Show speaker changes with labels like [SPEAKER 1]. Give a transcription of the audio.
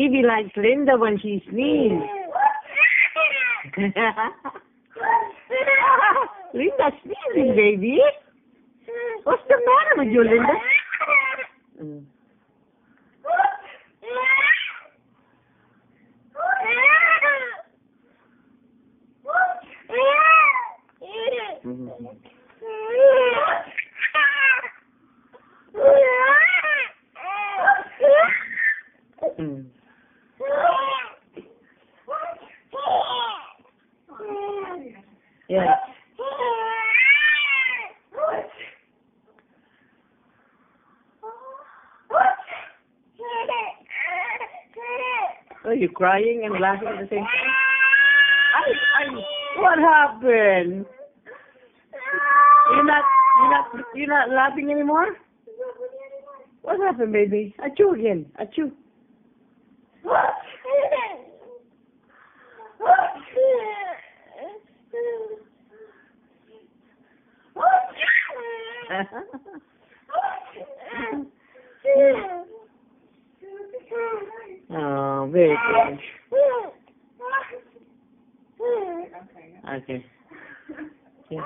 [SPEAKER 1] Stevie likes Linda when she sneezes. Linda's sneezing, baby. What's the matter with you, Linda? Yes. Are you crying and laughing at the same time? What happened? You're not laughing anymore? What happened, baby? Achoo again. Achoo. Oh, very good. Okay. Yeah.